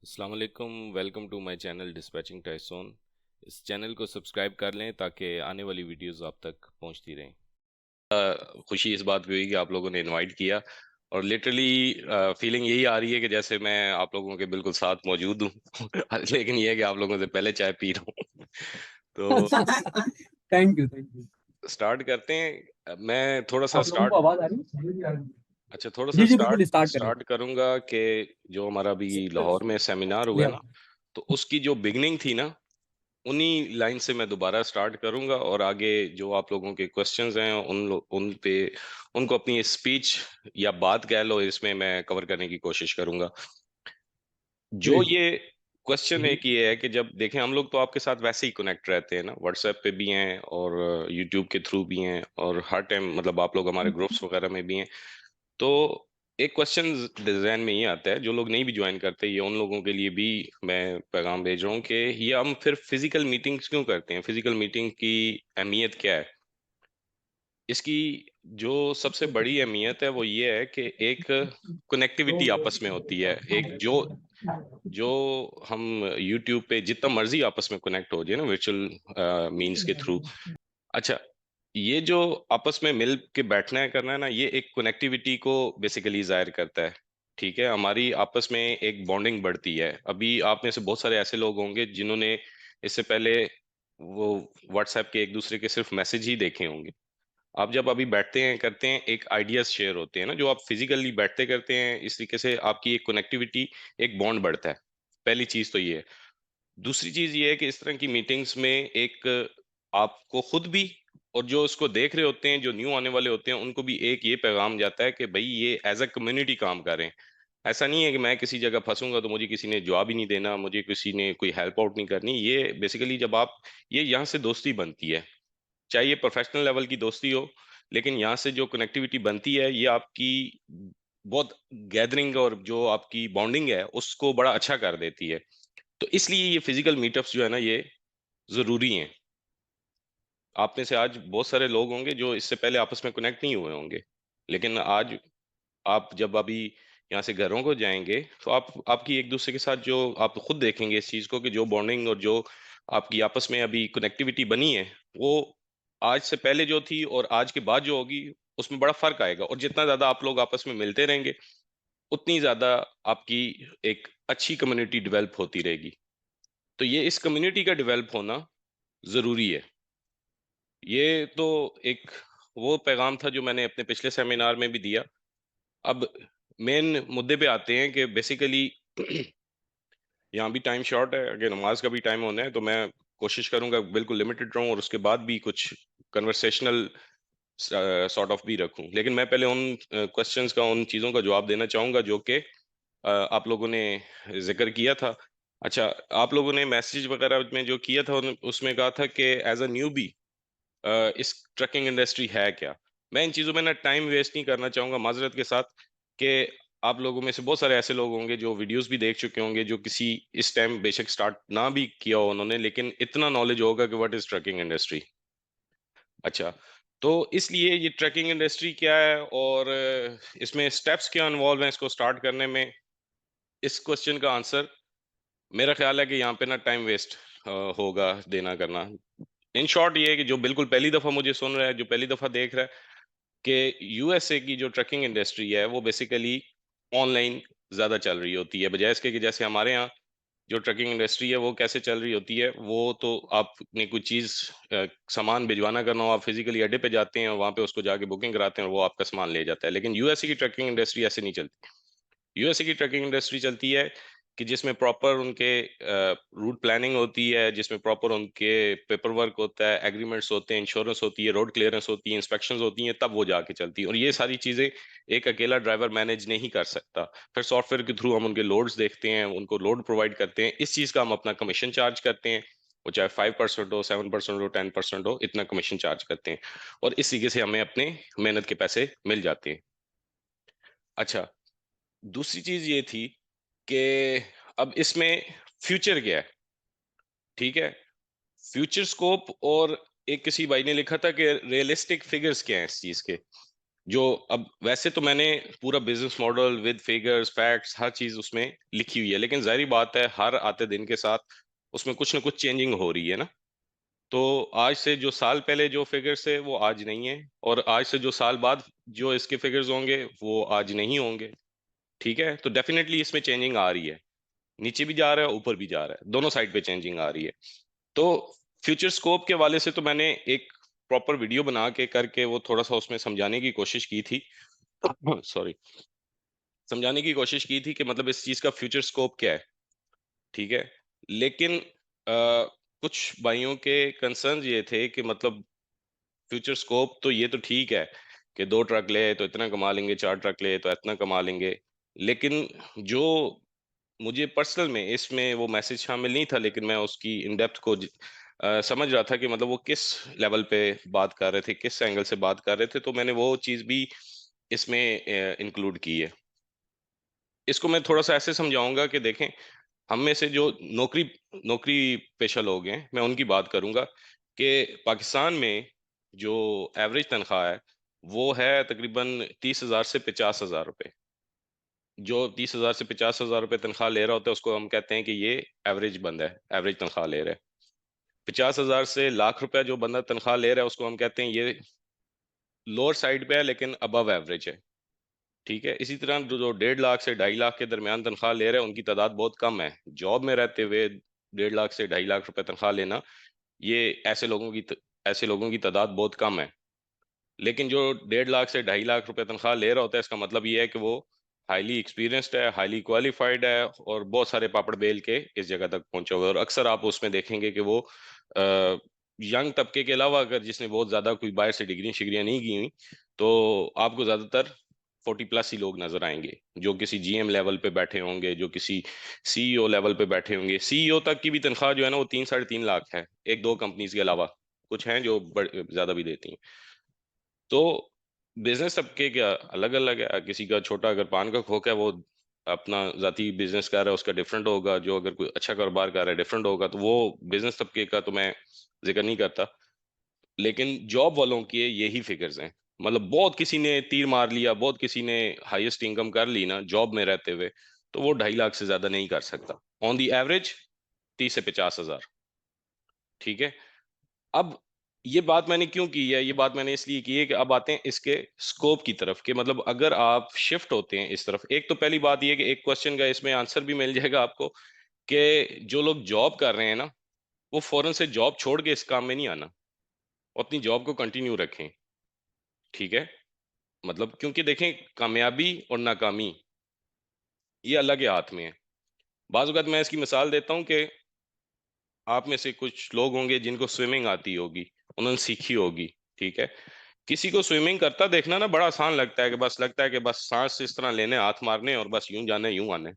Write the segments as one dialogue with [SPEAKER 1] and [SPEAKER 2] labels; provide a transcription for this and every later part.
[SPEAKER 1] अस्सलाम वालेकुम, welcome to my channel dispatching Tyson. इस चैनल को सब्सक्राइब कर लें ताकि आने वाली वीडियोस आप तक पहुंचती रहें।
[SPEAKER 2] खुशी इस बात की हुई कि आप लोगों ने इनवाइट किया। और लिटरली फीलिंग यही आ रही है कि जैसे मैं आप लोगों के बिल्कुल साथ मौजूद हूँ। लेकिन ये है कि आप लोगों से पहले चाय पी रहा हूँ। तो
[SPEAKER 3] thank you thank you.
[SPEAKER 2] Start करते हैं। मैं थोड़ा सा
[SPEAKER 3] आप लोगों को
[SPEAKER 2] स्टार्ट
[SPEAKER 3] आवाज आ रही है? मुझे भी आ रही है।
[SPEAKER 2] अच्छा, थोड़ा सा
[SPEAKER 3] जी जी
[SPEAKER 2] स्टार्ट
[SPEAKER 3] बिल्कुल स्टार्ट करें।
[SPEAKER 2] स्टार्ट करूंगा कि जो हमारा अभी लाहौर में सेमिनार हुआ
[SPEAKER 3] ले
[SPEAKER 2] है
[SPEAKER 3] आओ।
[SPEAKER 2] ना, तो उसकी जो बिगनिंग थी ना, उन्हीं लाइन से मैं दोबारा स्टार्ट करूंगा और आगे जो आप लोगों के क्वेश्चंस हैं उन पे उनको अपनी स्पीच या बात कह लो, इसमें मैं कवर करने की कोशिश करूंगा। जो
[SPEAKER 3] ग्रेट।
[SPEAKER 2] ये क्वेश्चन है कि ये है कि जब देखें, हम लोग तो आपके साथ वैसे ही कनेक्ट रहते हैं ना, व्हाट्सएप पे भी हैं और यूट्यूब के थ्रू भी हैं और हर टाइम मतलब आप लोग हमारे ग्रुप्स वगैरह में भी हैं। तो एक क्वेश्चन डिजाइन में ये आता है, जो लोग नहीं भी ज्वाइन करते, ये उन लोगों के लिए भी मैं पैगाम भेज रहा हूँ कि ये हम फिर फिजिकल मीटिंग्स क्यों करते हैं, फिजिकल मीटिंग की अहमियत क्या है। इसकी जो सबसे बड़ी अहमियत है वो ये है कि एक कनेक्टिविटी आपस में होती है। एक जो जो हम यूट्यूब पे जितना मर्जी आपस में कनेक्ट हो जाए ना, वर्चुअल मीन्स के थ्रू। अच्छा, ये जो आपस में मिल के बैठना है, करना है ना, ये एक कनेक्टिविटी को बेसिकली जाहिर करता है। ठीक है, हमारी आपस में एक बॉन्डिंग बढ़ती है। अभी आप में से बहुत सारे ऐसे लोग होंगे जिन्होंने इससे पहले वो व्हाट्सएप के एक दूसरे के सिर्फ मैसेज ही देखे होंगे। आप जब अभी बैठते हैं करते हैं, एक आइडियाज शेयर होते हैं ना, जो आप फिजिकली बैठते करते हैं, इस तरीके से आपकी एक कनेक्टिविटी, एक बॉन्ड बढ़ता है। पहली चीज तो ये है। दूसरी चीज ये है कि इस तरह की मीटिंग्स में एक आपको खुद भी और जो उसको देख रहे होते हैं, जो न्यू आने वाले होते हैं, उनको भी एक ये पैगाम जाता है कि भाई ये एज अ कम्युनिटी काम कर रहे हैं। ऐसा नहीं है कि मैं किसी जगह फंसूंगा तो मुझे किसी ने जवाब ही नहीं देना, मुझे किसी ने कोई हेल्प आउट नहीं करनी। ये बेसिकली जब आप ये यहाँ से दोस्ती बनती है, चाहे ये प्रोफेशनल लेवल की दोस्ती हो, लेकिन यहाँ से जो कनेक्टिविटी बनती है ये आपकी बहुत गैदरिंग और जो आपकी बॉन्डिंग है उसको बड़ा अच्छा कर देती है। तो इसलिए ये फिजिकल मीटअप्स जो है ना, ये जरूरी हैं। आप में से आज बहुत सारे लोग होंगे जो इससे पहले आपस में कनेक्ट नहीं हुए होंगे, लेकिन आज आप जब अभी यहाँ से घरों को जाएंगे तो आप आपकी एक दूसरे के साथ जो आप खुद देखेंगे इस चीज को कि जो बॉन्डिंग और जो आपकी आपस में अभी कनेक्टिविटी बनी है, वो आज से पहले जो थी और आज के बाद जो होगी उसमें बड़ा फर्क आएगा। और जितना ज्यादा आप लोग आपस में मिलते रहेंगे, उतनी ज्यादा आपकी एक अच्छी कम्युनिटी डेवलप होती रहेगी। तो ये इस कम्युनिटी का डेवलप होना जरूरी है। ये तो एक वो पैगाम था जो मैंने अपने पिछले सेमिनार में भी दिया। अब मेन मुद्दे पे आते हैं कि बेसिकली यहाँ भी टाइम शॉर्ट है, अगर नमाज का भी टाइम होना है तो मैं कोशिश करूंगा बिल्कुल लिमिटेड रहूं और उसके बाद भी कुछ कन्वर्सेशनल सॉर्ट ऑफ भी रखूं। लेकिन मैं पहले उन क्वेश्चंस का, उन चीज़ों का जवाब देना चाहूंगा जो कि आप लोगों ने जिक्र किया था। अच्छा, आप लोगों ने मैसेज वगैरह में जो किया था उसमें कहा था कि एज अ न्यूबी इस ट्रकिंग इंडस्ट्री है क्या। मैं इन चीज़ों में ना टाइम वेस्ट नहीं करना चाहूंगा, माजरत के साथ, कि आप लोगों में से बहुत सारे ऐसे लोग होंगे जो वीडियोस भी देख चुके होंगे, जो किसी इस टाइम बेशक स्टार्ट ना भी किया हो उन्होंने, लेकिन इतना नॉलेज होगा कि व्हाट इज ट्रकिंग इंडस्ट्री। अच्छा, तो इसलिए ये ट्रैकिंग इंडस्ट्री क्या है और इसमें स्टेप्स क्या इन्वॉल्व हैं इसको स्टार्ट करने में, इस क्वेश्चन का आंसर मेरा ख्याल है कि यहाँ पे ना टाइम वेस्ट होगा देना करना। इन शॉर्ट ये है कि जो बिल्कुल पहली दफ़ा मुझे सुन रहा है, जो पहली दफ़ा देख रहा है, कि यूएसए की जो ट्रकिंग इंडस्ट्री है वो बेसिकली ऑनलाइन ज़्यादा चल रही होती है, बजाय इसके कि जैसे हमारे यहाँ जो ट्रकिंग इंडस्ट्री है वो कैसे चल रही होती है। वो तो आपने कोई चीज़ सामान भिजवाना करना हो, आप फिजिकली अड्डे पे जाते हैं और वहाँ पे उसको जाके बुकिंग कराते हैं और वो आपका सामान ले जाता है। लेकिन यूएसए की ट्रकिंग इंडस्ट्री ऐसे नहीं चलती। यूएसए की ट्रकिंग इंडस्ट्री चलती है कि जिसमें प्रॉपर उनके रूट प्लानिंग होती है, जिसमें प्रॉपर उनके पेपर वर्क होता है, एग्रीमेंट्स होते हैं, इंश्योरेंस होती है, रोड क्लियरेंस होती है, इंस्पेक्शंस होती हैं, तब वो जाके चलती है। और ये सारी चीज़ें एक अकेला ड्राइवर मैनेज नहीं कर सकता। फिर सॉफ्टवेयर के थ्रू हम उनके लोड्स देखते हैं, उनको लोड प्रोवाइड करते हैं, इस चीज़ का हम अपना कमीशन चार्ज करते हैं। वो चाहे 5% हो, 7% हो, 10% हो, इतना कमीशन चार्ज करते हैं और इस तरीके से हमें अपने मेहनत के पैसे मिल जाते हैं। अच्छा, दूसरी चीज ये थी कि अब इसमें फ्यूचर क्या है। ठीक है, फ्यूचर स्कोप और एक किसी भाई ने लिखा था कि रियलिस्टिक फिगर्स क्या हैं इस चीज के। जो अब वैसे तो मैंने पूरा business model with figures facts हर चीज उसमें लिखी हुई है, लेकिन जाहिर बात है हर आते दिन के साथ उसमें कुछ ना कुछ चेंजिंग हो रही है ना। तो आज से जो साल पहले जो फिगर्स है वो आज नहीं है, और आज से जो साल बाद जो इसके फिगर्स होंगे वो आज नहीं होंगे। ठीक है, तो डेफिनेटली इसमें चेंजिंग आ रही है, नीचे भी जा रहा है ऊपर भी जा रहा है, दोनों साइड पे चेंजिंग आ रही है। तो फ्यूचर स्कोप के वाले से तो मैंने एक प्रॉपर वीडियो बना के करके वो थोड़ा सा उसमें समझाने की कोशिश की थी सॉरी, समझाने की कोशिश की थी कि मतलब इस चीज का फ्यूचर स्कोप क्या है। ठीक है, लेकिन कुछ भाइयों के कंसर्न ये थे कि मतलब फ्यूचर स्कोप तो ये तो ठीक है कि 2 ट्रक ले तो इतना कमा लेंगे, 4 ट्रक ले तो इतना कमा लेंगे, लेकिन जो मुझे पर्सनल में इसमें वो मैसेज शामिल नहीं था, लेकिन मैं उसकी इन डेप्थ को समझ रहा था कि मतलब वो किस लेवल पे बात कर रहे थे, किस एंगल से बात कर रहे थे, तो मैंने वो चीज भी इसमें इंक्लूड की है। इसको मैं थोड़ा सा ऐसे समझाऊंगा कि देखें, हम में से जो नौकरी नौकरी पेशा लोग हैं, मैं उनकी बात करूंगा कि पाकिस्तान में जो एवरेज तनख्वाह है वो है तकरीबन 30,000 से 50,000 रुपए। जो 30,000 से 50,000 रुपए तनख्वाह ले रहा होता है उसको हम कहते हैं कि ये एवरेज बंदा है, एवरेज तनख्वाह ले रहा है। 50,000 से लाख रुपया जो बंदा तनख्वाह ले रहा है उसको हम कहते हैं ये लोअर साइड पे है लेकिन अबव एवरेज है। ठीक है, इसी तरह जो 1.5 लाख से 2.5 लाख के दरमियान तनख्वाह ले रहे हैं उनकी तादाद बहुत कम है। जॉब में रहते हुए 1.5 लाख से 2.5 लाख रुपए तनख्वाह लेना, ये ऐसे लोगों की तादाद बहुत कम है। लेकिन जो 1.5 लाख से 2.5 लाख रुपए तनख्वाह ले रहा होता है, इसका मतलब ये है कि वो हाईली एक्सपीरियंस्ड है, हाईली क्वालिफाइड है, और बहुत सारे पापड़ बेल के इस जगह तक पहुंचे हुए हैं। और अक्सर आप उसमें देखेंगे कि वो यंग तबके के अलावा अगर जिसने बहुत ज्यादा कोई बाहर से डिग्री शिग्रियां नहीं की हुई, तो आपको ज्यादातर 40+ ही लोग नजर आएंगे जो किसी जीएम लेवल पे बैठे होंगे, जो किसी सीईओ लेवल पे बैठे होंगे। सीईओ तक की भी तनख्वाह जो है ना वो 3-3.5 लाख है, एक दो कंपनीज के अलावा। कुछ हैं जो ज्यादा भी देती हैं। तो बिजनेस सबके क्या अलग अलग है, किसी का छोटा अगर पान का खोखा है वो अपना जाती बिजनेस कर रहा है उसका डिफरेंट होगा, जो अगर कोई अच्छा कारोबार कर रहा है डिफरेंट होगा, तो वो बिजनेस सबके का तो मैं जिक्र नहीं करता। लेकिन जॉब वालों के यही फिगर्स हैं, मतलब बहुत किसी ने तीर मार लिया, बहुत किसी ने हाईएस्ट इनकम कर ली ना जॉब में रहते हुए, तो वो 2.5 लाख से ज्यादा नहीं कर सकता ऑन दी एवरेज, 30 से 50 हजार। ठीक है, अब ये बात मैंने क्यों की है, ये बात मैंने इसलिए की है कि अब आते हैं इसके स्कोप की तरफ, कि मतलब अगर आप शिफ्ट होते हैं इस तरफ, एक तो पहली बात ये है कि एक क्वेश्चन का इसमें आंसर भी मिल जाएगा आपको, कि जो लोग जॉब कर रहे हैं ना, वो फौरन से जॉब छोड़ के इस काम में नहीं आना, वो अपनी जॉब को कंटिन्यू रखें। ठीक है, मतलब क्योंकि देखें, कामयाबी और नाकामी ये अलग ही हाथ में है। बाज़ औक़ात मैं इसकी मिसाल देता हूँ कि आप में से कुछ लोग होंगे जिनको स्विमिंग आती होगी, उन्होंने सीखी होगी। ठीक है, किसी को स्विमिंग करता देखना ना बड़ा आसान लगता है, कि बस लगता है कि बस सांस इस तरह लेने, हाथ मारने और बस यूं जाने यूं आने।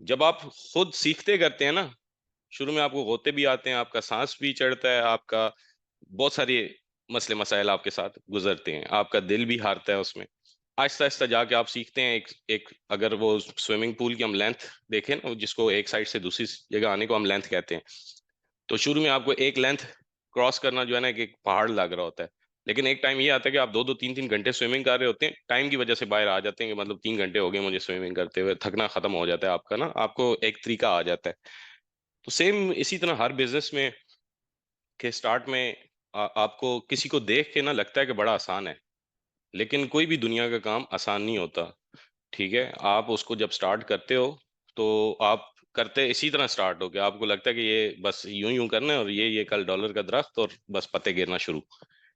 [SPEAKER 2] जब आप खुद सीखते करते हैं ना, शुरू में आपको गोते भी आते हैं, आपका सांस भी चढ़ता है, आपका बहुत सारे मसले मसाइल आपके साथ गुजरते हैं, आपका दिल भी हारता है उसमें। आहिस्ता आहिस्ता जाके आप सीखते हैं। एक एक अगर वो स्विमिंग पूल की हम लेंथ देखें ना, जिसको एक साइड से दूसरी जगह आने को हम लेंथ कहते हैं, तो शुरू में आपको एक लेंथ क्रॉस करना जो है ना एक पहाड़ लग रहा होता है। लेकिन एक टाइम ये आता है कि आप 2-2 3-3 घंटे स्विमिंग कर रहे होते हैं, टाइम की वजह से बाहर आ जाते हैं कि मतलब 3 घंटे हो गए मुझे स्विमिंग करते हुए, थकना खत्म हो जाता है आपका ना, आपको एक तरीका आ जाता है। तो सेम इसी तरह हर बिजनेस में के स्टार्ट में आपको किसी को देख के ना लगता है कि बड़ा आसान है, लेकिन कोई भी दुनिया का काम आसान नहीं होता। ठीक है, आप उसको जब स्टार्ट करते हो तो आप करते इसी तरह स्टार्ट हो गया, आपको लगता है कि ये बस यूं यूं करना है और ये कल डॉलर का दरख्त और बस पत्ते गिरना शुरू।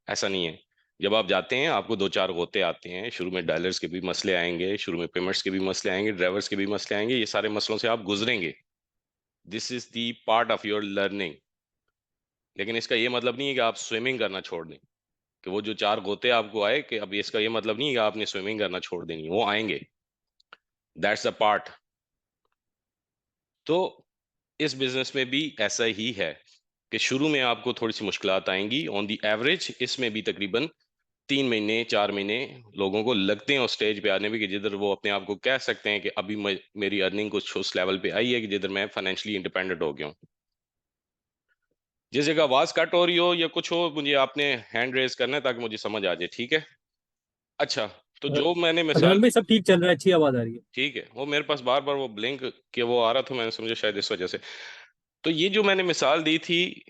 [SPEAKER 2] ऐसा नहीं है। जब आप जाते हैं आपको 2-4 गोते आते हैं, शुरू में डॉलर्स के भी मसले आएंगे, शुरू में पेमेंट्स के भी मसले आएंगे, ड्राइवर्स के भी मसले आएंगे, ये सारे मसलों से आप गुजरेंगे। This is the part of your learning. लेकिन इसका ये मतलब नहीं है कि आप स्विमिंग करना छोड़ दें, कि वो जो 4 गोते आपको आए, कि अब इसका ये मतलब नहीं है कि आपने स्विमिंग करना छोड़ देनी है, वो आएंगे, दैट्स द पार्ट। तो इस बिजनेस में भी ऐसा ही है कि शुरू में आपको थोड़ी सी मुश्किलात आएंगी, ऑन दी एवरेज इसमें भी तकरीबन 3 महीने 4 महीने लोगों को लगते हैं उस स्टेज पे आने में, कि जिधर वो अपने आप को कह सकते हैं कि अभी मेरी अर्निंग कुछ उस लेवल पे आई है कि जिधर मैं फाइनेंशियली इंडिपेंडेंट हो गया हूँ। जिस जगह आवाज कट हो रही हो या कुछ हो, मुझे आपने हैंड रेज करना है ताकि मुझे समझ आ जाए। ठीक है, अच्छा, तो जो मैंने
[SPEAKER 4] अदनान
[SPEAKER 2] मिसाल
[SPEAKER 4] भाई सब ठीक चल रहा है, अच्छी आवाज आ रही है।
[SPEAKER 2] ठीक है, वो मेरे पास बार बार वो ब्लिंक के वो आ रहा था, मैंने समझा शायद इस वजह से। तो ये जो मैंने मिसाल दी थी